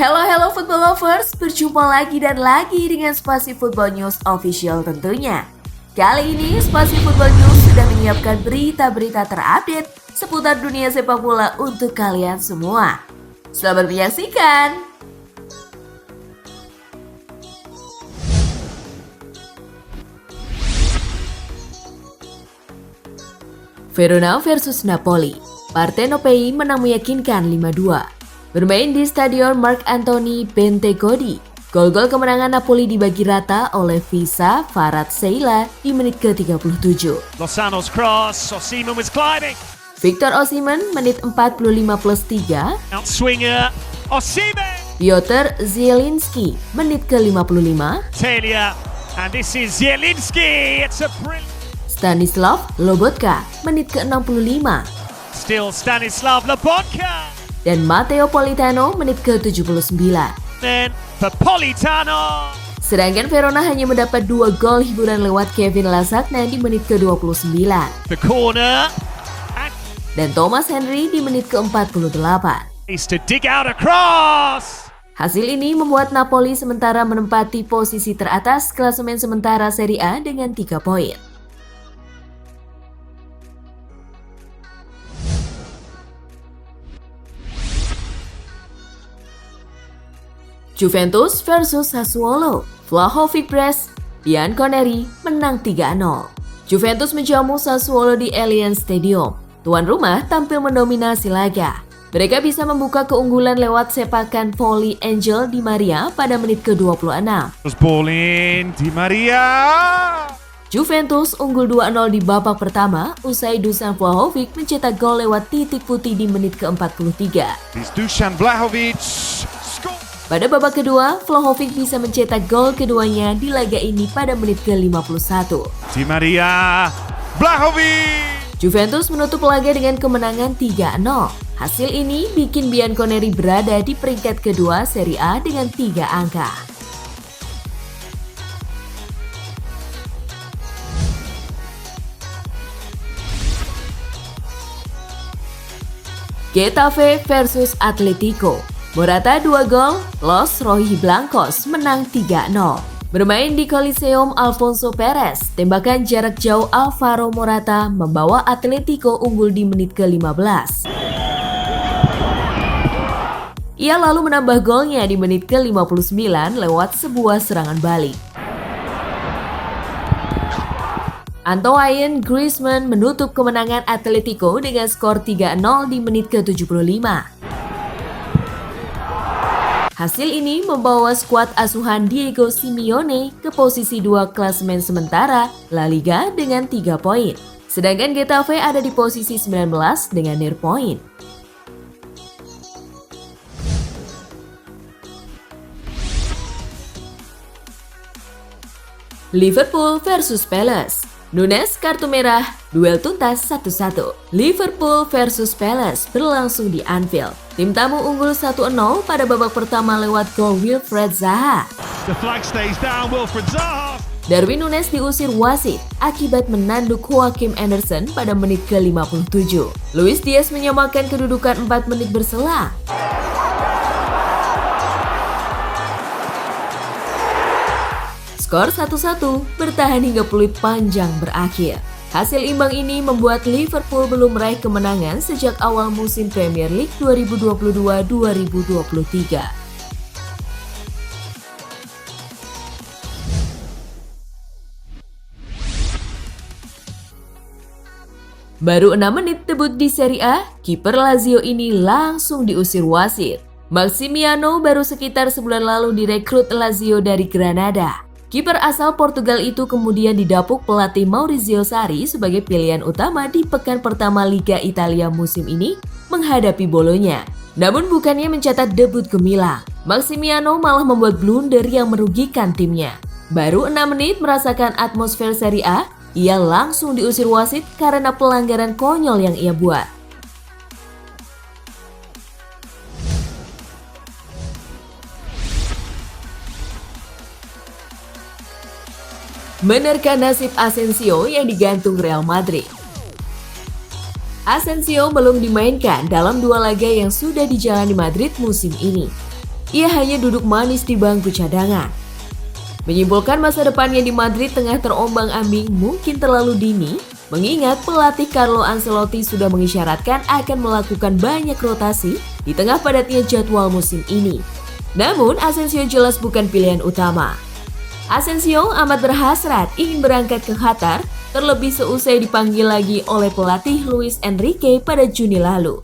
Hello football lovers, berjumpa lagi dan lagi dengan Spasi Football News Official tentunya. Kali ini Spasi Football News sudah menyiapkan berita-berita terupdate seputar dunia sepak bola untuk kalian semua. Selamat menyaksikan! Verona versus Napoli. Partenopei menang meyakinkan 5-2. Bermain di Stadion Marc Anthony Bentegodi, gol-gol kemenangan Napoli dibagi rata oleh Visa Kvaratskhelia di menit ke-37. Lozano's cross, Osimhen was climbing. Victor Osimhen menit 45+3. Outswinger, Osimhen. Piotr Zielinski menit ke-55. Talia, and this is Zielinski. It's a brilliant. Stanislav Lobotka menit ke-65. Still Stanislav Lobotka. Dan Matteo Politano menit ke-79. Then for Politano. Sedangkan Verona hanya mendapat 2 gol hiburan lewat Kevin Lasagna di menit ke-29. The corner. Dan Thomas Henry di menit ke-48. Is to dig out a cross. Hasil ini membuat Napoli sementara menempati posisi teratas klasemen sementara Serie A dengan 3 poin. Juventus versus Sassuolo. Vlahovic Brest, Bianconeri menang 3-0. Juventus menjamu Sassuolo di Allianz Stadium. Tuan rumah tampil mendominasi laga. Mereka bisa membuka keunggulan lewat sepakan volley Angel Di Maria pada menit ke-26. Ball in, Di Maria. Juventus unggul 2-0 di babak pertama usai Dusan Vlahovic mencetak gol lewat titik putih di menit ke-43. It's Dusan Vlahovic. Pada babak kedua, Vlahovic bisa mencetak gol keduanya di laga ini pada menit ke-51. Di Maria, Vlahovic. Juventus menutup laga dengan kemenangan 3-0. Hasil ini bikin Bianconeri berada di peringkat kedua Serie A dengan 3 angka. Getafe versus Atletico. Morata 2 gol, Los Rojiblancos menang 3-0. Bermain di Coliseum Alfonso Perez, tembakan jarak jauh Alvaro Morata membawa Atletico unggul di menit ke-15. Ia lalu menambah golnya di menit ke-59 lewat sebuah serangan balik. Antoine Griezmann menutup kemenangan Atletico dengan skor 3-0 di menit ke-75. Hasil ini membawa skuad asuhan Diego Simeone ke posisi 2 klasemen sementara La Liga dengan 3 poin. Sedangkan Getafe ada di posisi 19 dengan 0 poin. Liverpool versus Palace. Nunes kartu merah, duel tuntas 1-1. Liverpool versus Palace berlangsung di Anfield. Tim tamu unggul 1-0 pada babak pertama lewat gol Wilfried Zaha. The flag stays down, Wilfried Zaha. Darwin Nunes diusir wasit akibat menanduk Joachim Andersen pada menit ke-57. Luis Diaz menyamakan kedudukan 4 menit berselang. Skor 1-1 bertahan hingga peluit panjang berakhir. Hasil imbang ini membuat Liverpool belum meraih kemenangan sejak awal musim Premier League 2022-2023. Baru 6 menit debut di Serie A, kiper Lazio ini langsung diusir wasit. Maximiano baru sekitar sebulan lalu direkrut Lazio dari Granada. Kiper asal Portugal itu kemudian didapuk pelatih Maurizio Sarri sebagai pilihan utama di pekan pertama Liga Italia musim ini menghadapi Bolonya. Namun bukannya mencatat debut gemilang, Maximiano malah membuat blunder yang merugikan timnya. Baru 6 menit merasakan atmosfer Serie A, ia langsung diusir wasit karena pelanggaran konyol yang ia buat. Menerka nasib Asensio yang digantung Real Madrid. Asensio belum dimainkan dalam 2 laga yang sudah dijalani Madrid musim ini. ia hanya duduk manis di bangku cadangan. Menyimpulkan masa depannya di Madrid tengah terombang-ambing mungkin terlalu dini, mengingat pelatih Carlo Ancelotti sudah mengisyaratkan akan melakukan banyak rotasi di tengah padatnya jadwal musim ini. Namun, Asensio jelas bukan pilihan utama. Asensio amat berhasrat ingin berangkat ke Qatar, terlebih seusai dipanggil lagi oleh pelatih Luis Enrique pada Juni lalu.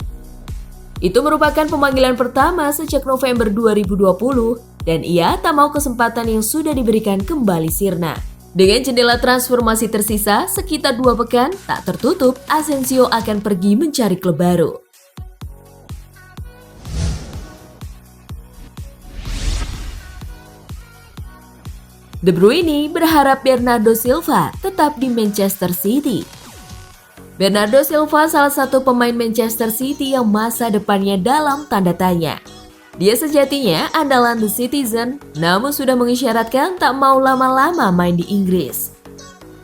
Itu merupakan pemanggilan pertama sejak November 2020 dan ia tak mau kesempatan yang sudah diberikan kembali sirna. Dengan jendela transfer masih tersisa sekitar 2 pekan, tak tertutup Asensio akan pergi mencari klub baru. De Bruyne berharap Bernardo Silva tetap di Manchester City. Bernardo Silva salah satu pemain Manchester City yang masa depannya dalam tanda tanya. Dia sejatinya andalan The Citizen, namun sudah mengisyaratkan tak mau lama-lama main di Inggris.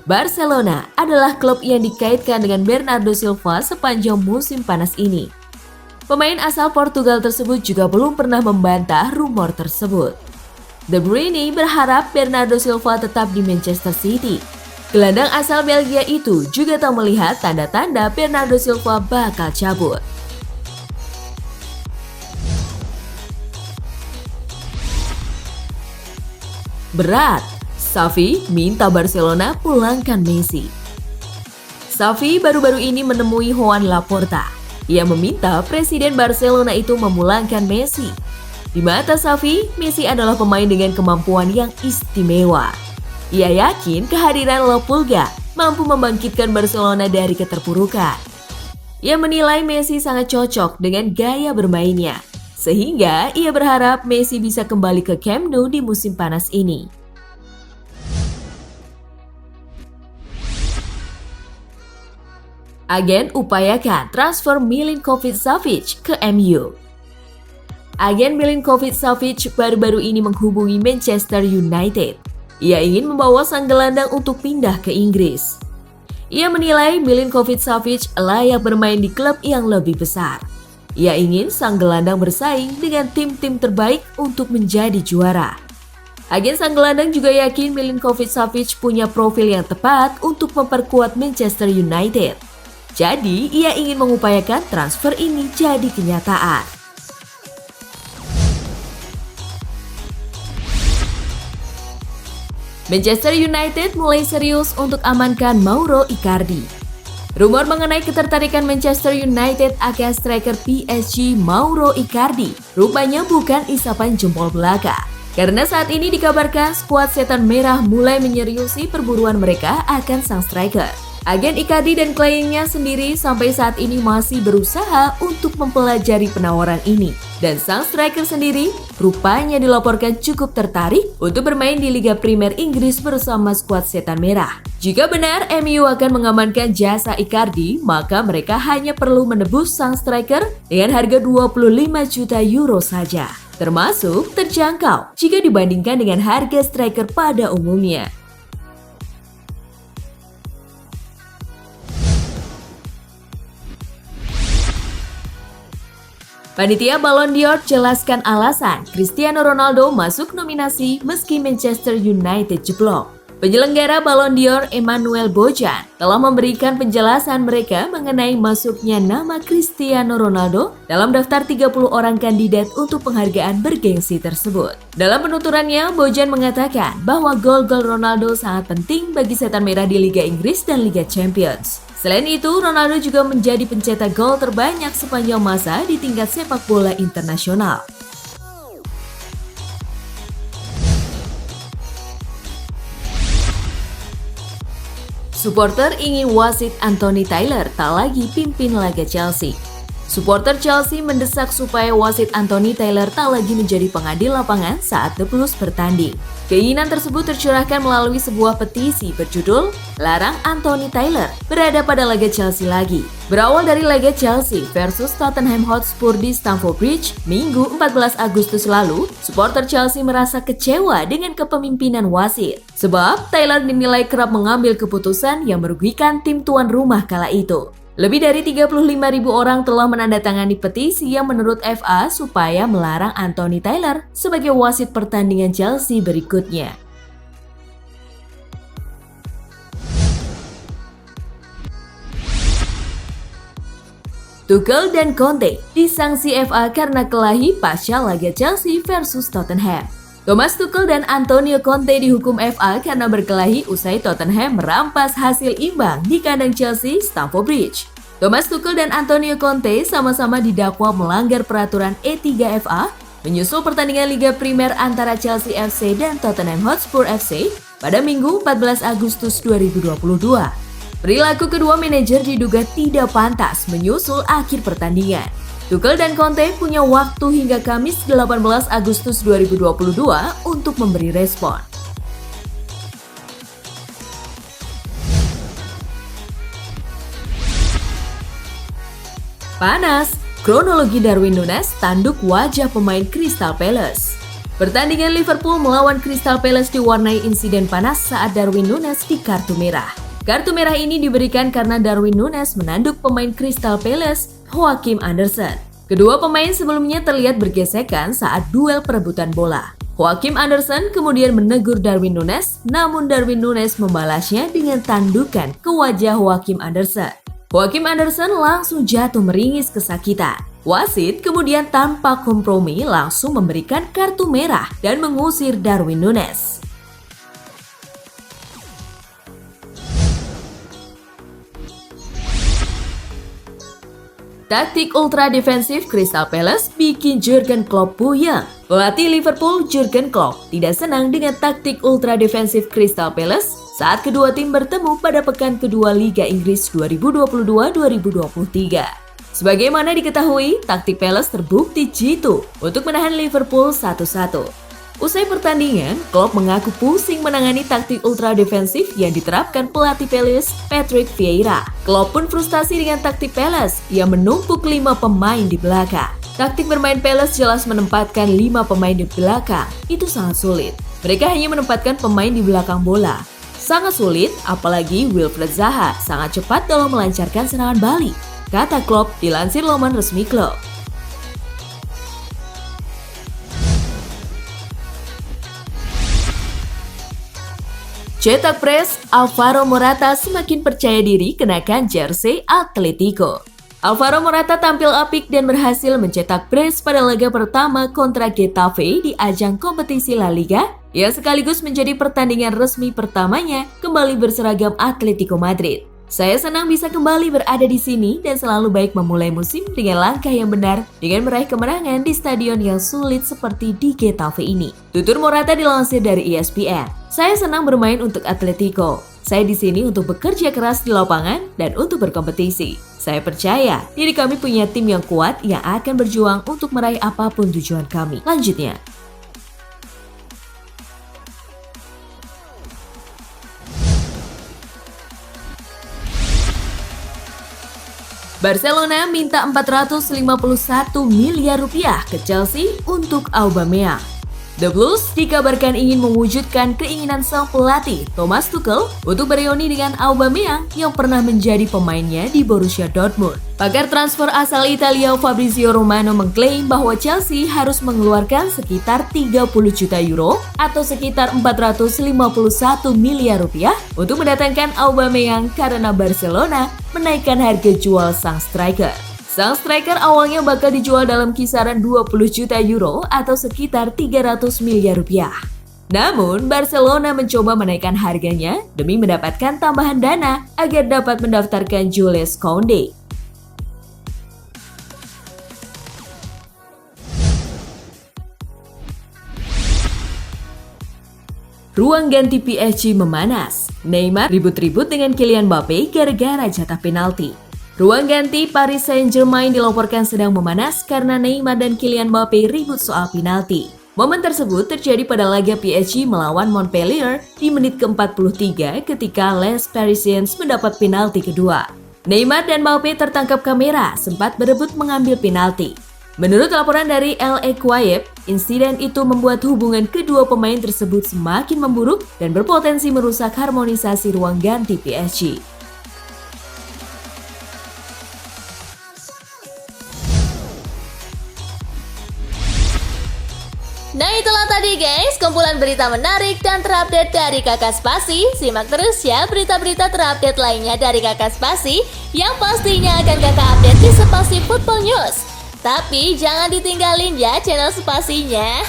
Barcelona adalah klub yang dikaitkan dengan Bernardo Silva sepanjang musim panas ini. Pemain asal Portugal tersebut juga belum pernah membantah rumor tersebut. De Bruyne berharap Bernardo Silva tetap di Manchester City. Gelandang asal Belgia itu juga tak melihat tanda-tanda Bernardo Silva bakal cabut. Berat, Xavi minta Barcelona pulangkan Messi. Xavi baru-baru ini menemui Joan Laporta. Ia meminta presiden Barcelona itu memulangkan Messi. Di mata Xavi, Messi adalah pemain dengan kemampuan yang istimewa. Ia yakin kehadiran La Pulga mampu membangkitkan Barcelona dari keterpurukan. Ia menilai Messi sangat cocok dengan gaya bermainnya, sehingga ia berharap Messi bisa kembali ke Camp Nou di musim panas ini. Agen upayakan transfer Milinkovic-Savic ke MU. Agen Milinkovic-Savic baru-baru ini menghubungi Manchester United. Ia ingin membawa sang gelandang untuk pindah ke Inggris. Ia menilai Milinkovic-Savic layak bermain di klub yang lebih besar. Ia ingin sang gelandang bersaing dengan tim-tim terbaik untuk menjadi juara. Agen sang gelandang juga yakin Milinkovic-Savic punya profil yang tepat untuk memperkuat Manchester United. Jadi, ia ingin mengupayakan transfer ini jadi kenyataan. Manchester United mulai serius untuk amankan Mauro Icardi. Rumor mengenai ketertarikan Manchester United akan striker PSG Mauro Icardi rupanya bukan isapan jempol belaka. Karena saat ini dikabarkan skuad Setan Merah mulai menyeriusi perburuan mereka akan sang striker. Agen Icardi dan kliennya sendiri sampai saat ini masih berusaha untuk mempelajari penawaran ini. Dan sang striker sendiri rupanya dilaporkan cukup tertarik untuk bermain di Liga Primer Inggris bersama skuad Setan Merah. Jika benar MU akan mengamankan jasa Icardi, maka mereka hanya perlu menebus sang striker dengan harga 25 juta euro saja. Termasuk terjangkau jika dibandingkan dengan harga striker pada umumnya. Panitia Ballon d'Or jelaskan alasan Cristiano Ronaldo masuk nominasi meski Manchester United jeblok. Penyelenggara Ballon d'Or Emmanuel Bojan telah memberikan penjelasan mereka mengenai masuknya nama Cristiano Ronaldo dalam daftar 30 orang kandidat untuk penghargaan bergengsi tersebut. Dalam penuturannya, Bojan mengatakan bahwa gol-gol Ronaldo sangat penting bagi Setan Merah di Liga Inggris dan Liga Champions. Selain itu, Ronaldo juga menjadi pencetak gol terbanyak sepanjang masa di tingkat sepak bola internasional. Supporter ingin wasit Anthony Taylor tak lagi pimpin laga Chelsea. Supporter Chelsea mendesak supaya wasit Anthony Taylor tak lagi menjadi pengadil lapangan saat The Blues bertanding. Keinginan tersebut tercurahkan melalui sebuah petisi berjudul "Larang Anthony Taylor berada pada laga Chelsea lagi". Berawal dari laga Chelsea versus Tottenham Hotspur di Stamford Bridge, Minggu 14 Agustus lalu, supporter Chelsea merasa kecewa dengan kepemimpinan wasit. Sebab Taylor dinilai kerap mengambil keputusan yang merugikan tim tuan rumah kala itu. Lebih dari 35.000 orang telah menandatangani petisi yang menurut FA supaya melarang Anthony Taylor sebagai wasit pertandingan Chelsea berikutnya. Tuchel dan Conte disanksi FA karena kelahi pasca laga Chelsea versus Tottenham. Thomas Tuchel dan Antonio Conte dihukum FA karena berkelahi usai Tottenham merampas hasil imbang di kandang Chelsea, Stamford Bridge. Thomas Tuchel dan Antonio Conte sama-sama didakwa melanggar peraturan E3 FA menyusul pertandingan Liga Primer antara Chelsea FC dan Tottenham Hotspur FC pada Minggu 14 Agustus 2022. Perilaku kedua manajer diduga tidak pantas menyusul akhir pertandingan. Tuchel dan Conte punya waktu hingga Kamis 18 Agustus 2022 untuk memberi respon. Panas, kronologi Darwin Núñez tanduk wajah pemain Crystal Palace. Pertandingan Liverpool melawan Crystal Palace diwarnai insiden panas saat Darwin Núñez di kartu merah. Kartu merah ini diberikan karena Darwin Núñez menanduk pemain Crystal Palace, Joachim Andersen. Kedua pemain sebelumnya terlihat bergesekan saat duel perebutan bola. Joachim Andersen kemudian menegur Darwin Núñez, namun Darwin Núñez membalasnya dengan tandukan ke wajah Joachim Andersen. Joachim Andersen langsung jatuh meringis kesakitan. Wasit kemudian tanpa kompromi langsung memberikan kartu merah dan mengusir Darwin Núñez. Taktik ultra defensif Crystal Palace bikin Jurgen Klopp puyeng. Pelatih Liverpool Jurgen Klopp tidak senang dengan taktik ultra defensif Crystal Palace saat kedua tim bertemu pada pekan kedua Liga Inggris 2022-2023. Sebagaimana diketahui, taktik Palace terbukti jitu untuk menahan Liverpool 1-1. Usai pertandingan, Klopp mengaku pusing menangani taktik ultra defensif yang diterapkan pelatih Palace, Patrick Vieira. Klopp pun frustasi dengan taktik Palace yang menumpuk 5 pemain di belakang. Taktik bermain Palace jelas menempatkan 5 pemain di belakang. Itu sangat sulit. Mereka hanya menempatkan pemain di belakang bola. Sangat sulit, apalagi Wilfried Zaha sangat cepat dalam melancarkan serangan balik, kata Klopp dilansir laman resmi klub. Cetak pres, Alvaro Morata semakin percaya diri kenakan jersey Atletico. Alvaro Morata tampil apik dan berhasil mencetak brace pada laga pertama kontra Getafe di ajang kompetisi La Liga yang sekaligus menjadi pertandingan resmi pertamanya kembali berseragam Atletico Madrid. Saya senang bisa kembali berada di sini dan selalu baik memulai musim dengan langkah yang benar dengan meraih kemenangan di stadion yang sulit seperti di Getafe ini. Tutur Morata dilansir dari ESPN. Saya senang bermain untuk Atletico. Saya di sini untuk bekerja keras di lapangan dan untuk berkompetisi. Saya percaya diri kami punya tim yang kuat yang akan berjuang untuk meraih apapun tujuan kami. Lanjutnya. Barcelona minta 451 miliar rupiah ke Chelsea untuk Aubameyang. The Blues dikabarkan ingin mewujudkan keinginan sang pelatih Thomas Tuchel untuk bereuni dengan Aubameyang yang pernah menjadi pemainnya di Borussia Dortmund. Pakar transfer asal Italia Fabrizio Romano mengklaim bahwa Chelsea harus mengeluarkan sekitar 30 juta euro atau sekitar 451 miliar rupiah untuk mendatangkan Aubameyang karena Barcelona menaikkan harga jual sang striker. Sang striker awalnya bakal dijual dalam kisaran 20 juta euro atau sekitar 300 miliar rupiah. Namun, Barcelona mencoba menaikkan harganya demi mendapatkan tambahan dana agar dapat mendaftarkan Jules Koundé. Ruang ganti PSG memanas. Neymar ribut-ribut dengan Kylian Mbappe gara-gara jatah penalti. Ruang ganti Paris Saint-Germain dilaporkan sedang memanas karena Neymar dan Kylian Mbappe ribut soal penalti. Momen tersebut terjadi pada laga PSG melawan Montpellier di menit ke-43 ketika Les Parisiens mendapat penalti kedua. Neymar dan Mbappe tertangkap kamera sempat berebut mengambil penalti. Menurut laporan dari El Equipe, insiden itu membuat hubungan kedua pemain tersebut semakin memburuk dan berpotensi merusak harmonisasi ruang ganti PSG. Nah itulah tadi guys, kumpulan berita menarik dan terupdate dari Kakak Spasi. Simak terus ya berita-berita terupdate lainnya dari Kakak Spasi yang pastinya akan Kakak update di Spasi Football News. Tapi jangan ditinggalin ya channel Spasinya,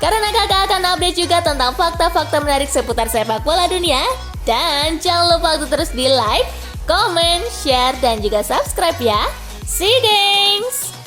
karena Kakak akan update juga tentang fakta-fakta menarik seputar sepak bola dunia. Dan jangan lupa untuk terus di like, comment, share, dan juga subscribe ya. See you gengs!